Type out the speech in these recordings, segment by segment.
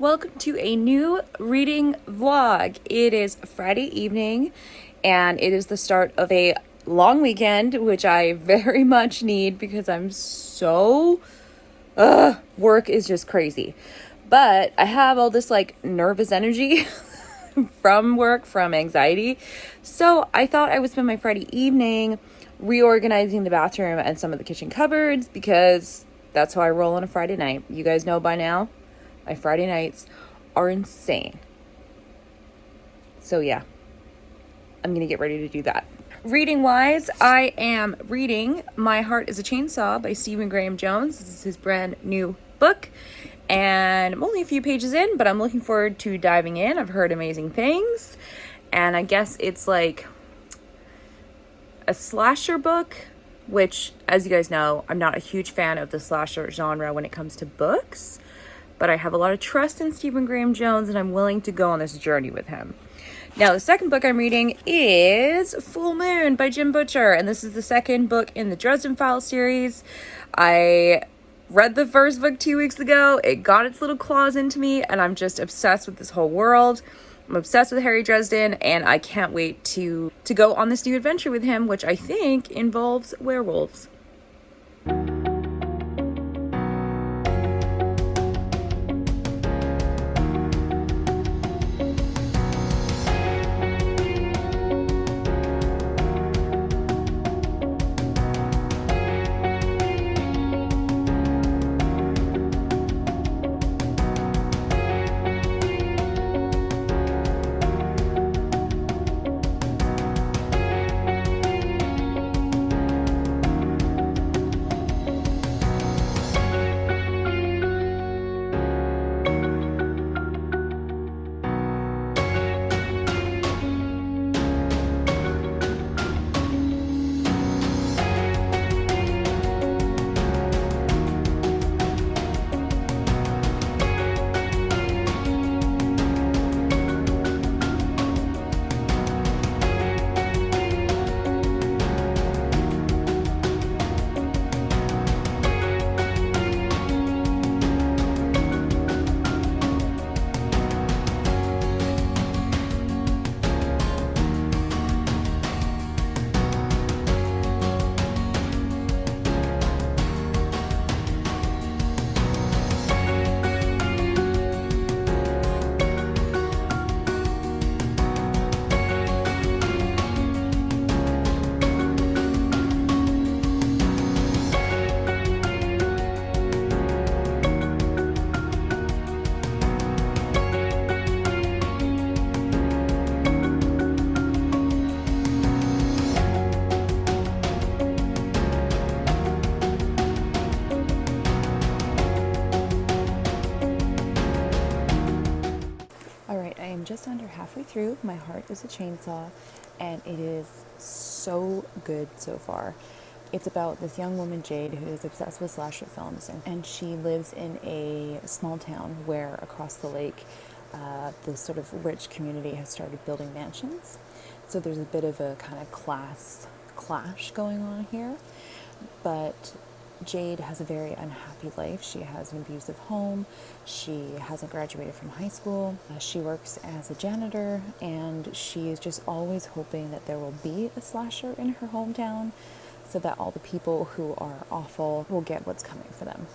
Welcome to a new reading vlog. It is Friday evening and it is the start of a long weekend, which I very much need because I'm so work is just crazy. But I have all this nervous energy from work, from anxiety. So I thought I would spend my Friday evening reorganizing the bathroom and some of the kitchen cupboards because that's how I roll on a Friday night. You guys know by now, my Friday nights are insane. So yeah, I'm gonna get ready to do that. Reading wise, I am reading My Heart is a Chainsaw by Stephen Graham Jones. This is his brand new book. And I'm only a few pages in, but I'm looking forward to diving in. I've heard amazing things. And I guess it's like a slasher book, which, as you guys know, I'm not a huge fan of the slasher genre when it comes to books. But I have a lot of trust in Stephen Graham Jones, and I'm willing to go on this journey with him. Now, the second book I'm reading is Full Moon by Jim Butcher, and this is the second book in the Dresden Files series. I read the first book 2 weeks ago. It got its little claws into me, and I'm just obsessed with this whole world. I'm obsessed with Harry Dresden, and I can't wait to go on this new adventure with him, which I think involves werewolves. Just under halfway through My Heart is a Chainsaw, and it is so good so far. It's about this young woman, Jade, who is obsessed with slasher films, and she lives in a small town where across the lake the sort of rich community has started building mansions. So there's a bit of a kind of class clash going on here, but Jade has a very unhappy life. She has an abusive home. She hasn't graduated from high school. She works as a janitor, and she is just always hoping that there will be a slasher in her hometown so that all the people who are awful will get what's coming for them.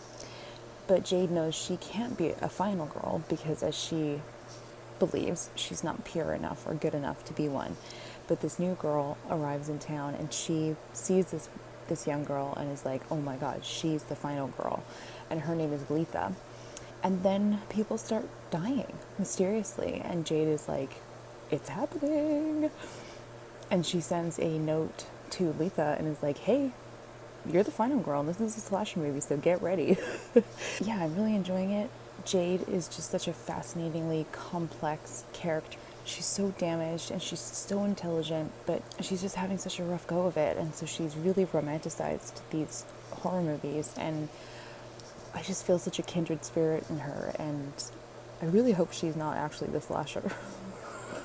But Jade knows she can't be a final girl because, as she believes, she's not pure enough or good enough to be one. But this new girl arrives in town, and she sees this young girl and is like, oh my god, she's the final girl, and her name is Letha. And then people start dying mysteriously, and Jade is like, it's happening. And she sends a note to Letha and is like, hey, you're the final girl, and this is a slasher movie, so get ready. Yeah, I'm really enjoying it. Jade is just such a fascinatingly complex character. She's so damaged and she's so intelligent, but she's just having such a rough go of it, and so she's really romanticized these horror movies, and I just feel such a kindred spirit in her, and I really hope she's not actually the slasher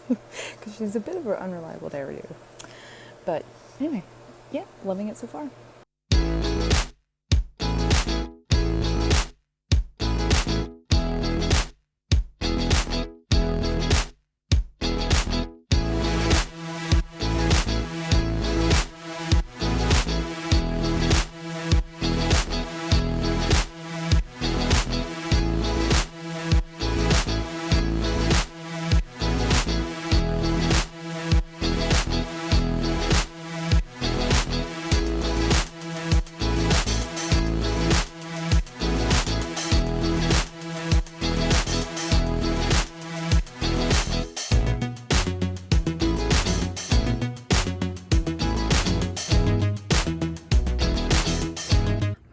because she's a bit of an unreliable narrative. But anyway, yeah, loving it so far.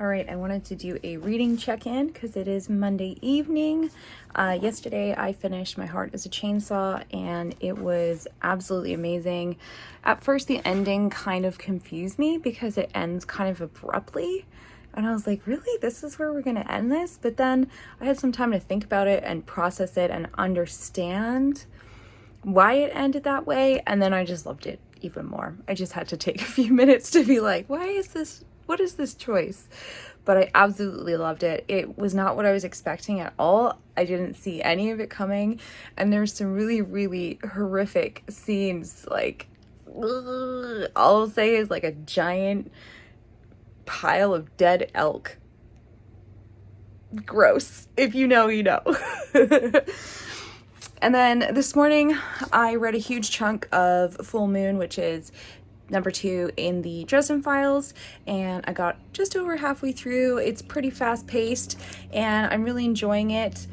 right, I wanted to do a reading check-in because it is Monday evening. Yesterday I finished My Heart is a Chainsaw and it was absolutely amazing. At first the ending kind of confused me because it ends kind of abruptly. And I was like, really? This is where we're going to end this? But then I had some time to think about it and process it and understand why it ended that way. And then I just loved it even more. I just had to take a few minutes to be like, what is this choice? But I absolutely loved it. It was not what I was expecting at all. I didn't see any of it coming. And there's some really, really horrific scenes. Like, ugh, all I'll say is like a giant pile of dead elk. Gross. If you know, you know. And then this morning I read a huge chunk of Full Moon, which is number 2 in the Dresden Files, and I got just over halfway through. It's pretty fast-paced and I'm really enjoying it.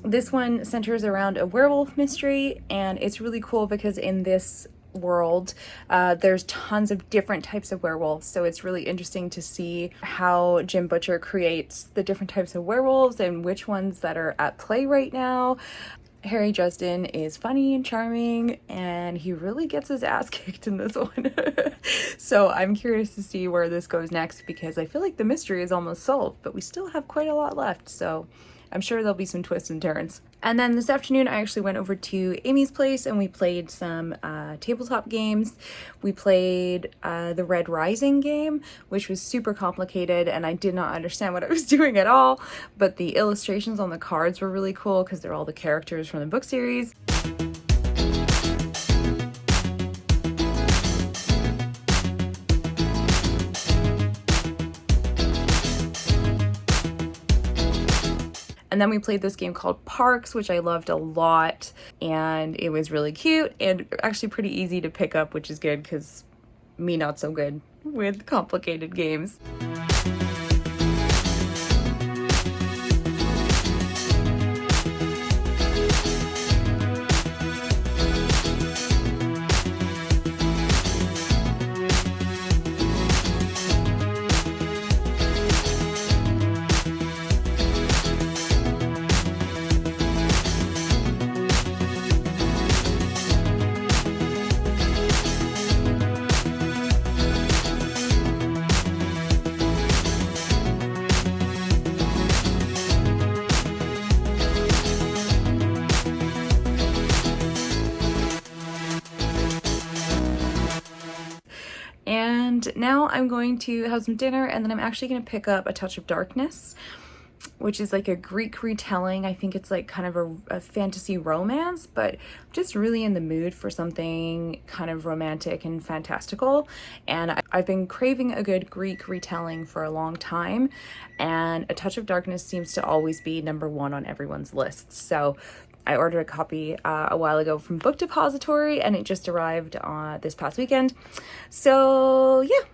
This one centers around a werewolf mystery, and it's really cool because in this world there's tons of different types of werewolves, so it's really interesting to see how Jim Butcher creates the different types of werewolves and which ones that are at play right now. Harry Dresden is funny and charming, and he really gets his ass kicked in this one. So I'm curious to see where this goes next because I feel like the mystery is almost solved, but we still have quite a lot left, so I'm sure there'll be some twists and turns. And then this afternoon I actually went over to Amy's place and we played some tabletop games. We played the Red Rising game, which was super complicated and I did not understand what I was doing at all, but the illustrations on the cards were really cool because they're all the characters from the book series. And then we played this game called Parks, which I loved a lot, and it was really cute and actually pretty easy to pick up, which is good because me not so good with complicated games. And now I'm going to have some dinner, and then I'm actually going to pick up A Touch of Darkness, which is like a Greek retelling. I think it's like kind of a fantasy romance, but I'm just really in the mood for something kind of romantic and fantastical. And I've been craving a good Greek retelling for a long time, and A Touch of Darkness seems to always be number 1 on everyone's list. So I ordered a copy a while ago from Book Depository, and it just arrived this past weekend. So yeah,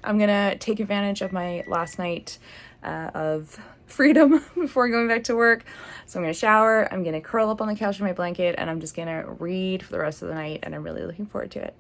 I'm gonna take advantage of my last night of freedom before going back to work. So I'm gonna shower, I'm gonna curl up on the couch in my blanket, and I'm just gonna read for the rest of the night, and I'm really looking forward to it.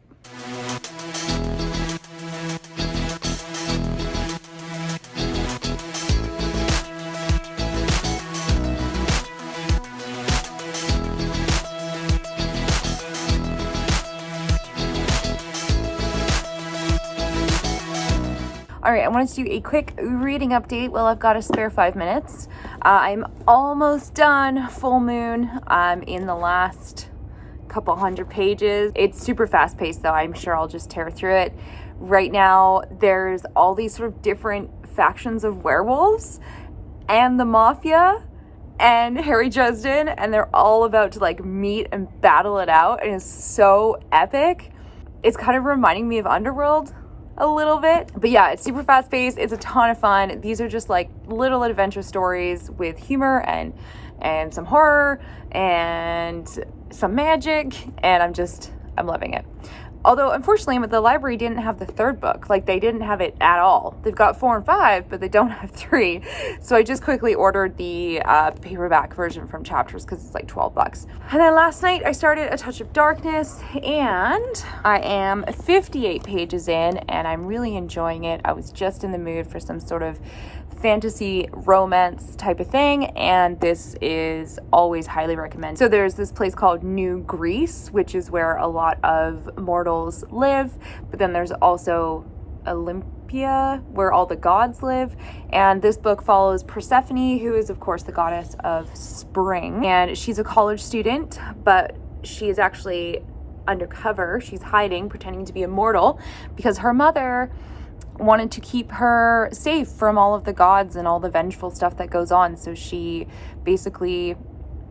All right, I wanted to do a quick reading update while I've got a spare 5 minutes. I'm almost done Full Moon. I'm in the last couple hundred pages. It's super fast paced though. I'm sure I'll just tear through it. Right now, there's all these sort of different factions of werewolves and the mafia and Harry Dresden, and they're all about to like meet and battle it out, and it's so epic. It's kind of reminding me of Underworld a little bit, but yeah, it's super fast paced. It's a ton of fun. These are just like little adventure stories with humor and some horror and some magic, and I'm loving it. Although, unfortunately, the library didn't have the third book. Like, they didn't have it at all. They've got 4 and 5, but they don't have 3. So I just quickly ordered the paperback version from Chapters because it's like $12. And then last night, I started A Touch of Darkness, and I am 58 pages in, and I'm really enjoying it. I was just in the mood for some sort of fantasy romance type of thing, and this is always highly recommended. So there's this place called New Greece, which is where a lot of mortals live, but then there's also Olympia, where all the gods live, and this book follows Persephone, who is of course the goddess of spring, and she's a college student, but she is actually undercover. She's hiding, pretending to be immortal, because her mother wanted to keep her safe from all of the gods and all the vengeful stuff that goes on. So she basically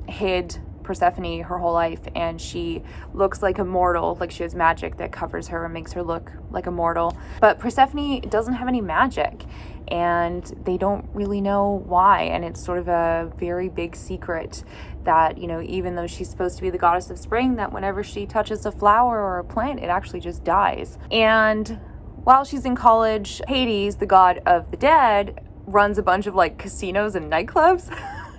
hid Persephone her whole life, and she looks like a mortal, like she has magic that covers her and makes her look like a mortal. But Persephone doesn't have any magic, and they don't really know why. And it's sort of a very big secret that, you know, even though she's supposed to be the goddess of spring, that whenever she touches a flower or a plant, it actually just dies. And while she's in college, Hades, the god of the dead, runs a bunch of like casinos and nightclubs,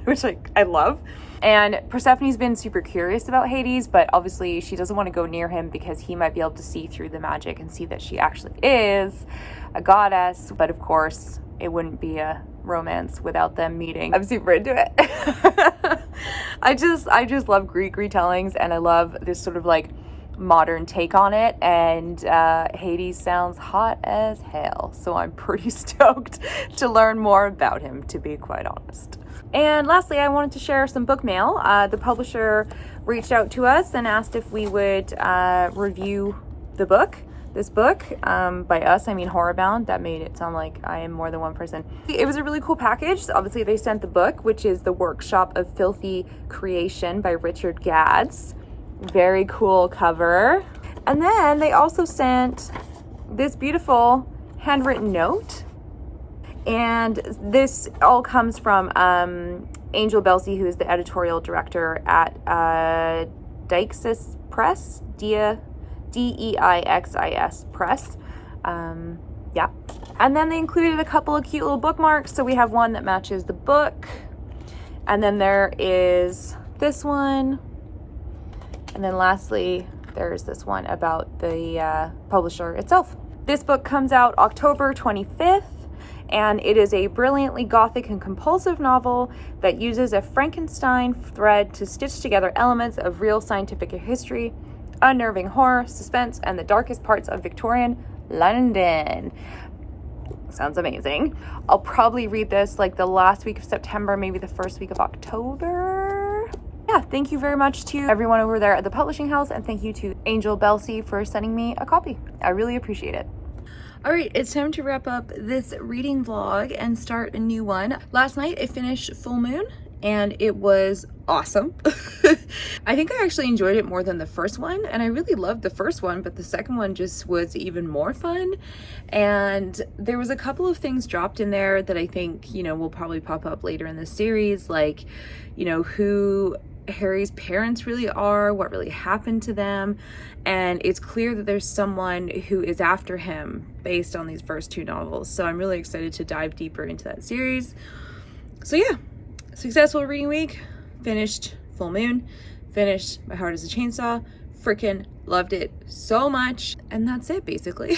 which I love. And Persephone's been super curious about Hades, but obviously she doesn't want to go near him because he might be able to see through the magic and see that she actually is a goddess. But of course, it wouldn't be a romance without them meeting. I'm super into it. I just love Greek retellings, and I love this sort of like modern take on it, and Hades sounds hot as hell, so I'm pretty stoked to learn more about him, to be quite honest. And lastly, I wanted to share some book mail. The publisher reached out to us and asked if we would review this book. By us, I mean Horrorbound. That made it sound like I am more than one person. It was a really cool package. So obviously they sent the book, which is The Workshop of Filthy Creation by Richard Gads. Very cool cover. And then they also sent this beautiful handwritten note. And this all comes from Angel Belsey, who is the editorial director at Deixis Press, Deixis Press. Yeah. And then they included a couple of cute little bookmarks. So we have one that matches the book. And then there is this one. And then lastly, there's this one about the publisher itself. This book comes out October 25th, and it is a brilliantly gothic and compulsive novel that uses a Frankenstein thread to stitch together elements of real scientific history, unnerving horror, suspense, and the darkest parts of Victorian London. Sounds amazing. I'll probably read this like the last week of September, maybe the first week of October. Yeah, thank you very much to everyone over there at the publishing house, and thank you to Angel Belsey for sending me a copy. I really appreciate it. All right, it's time to wrap up this reading vlog and start a new one. Last night I finished Full Moon, and it was awesome. I think I actually enjoyed it more than the first one, and I really loved the first one, but the second one just was even more fun. And there was a couple of things dropped in there that I think, you know, will probably pop up later in the series, like, you know, who Harry's parents really are, what really happened to them, and it's clear that there's someone who is after him based on these first 2 novels. So I'm really excited to dive deeper into that series. So yeah, successful reading week. Finished Full Moon, finished My Heart is a Chainsaw, freaking loved it so much, and that's it basically.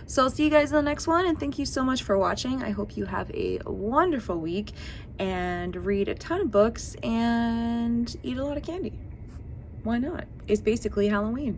So I'll see you guys in the next one, and thank you so much for watching. I hope you have a wonderful week and read a ton of books and eat a lot of candy. Why not? It's basically Halloween.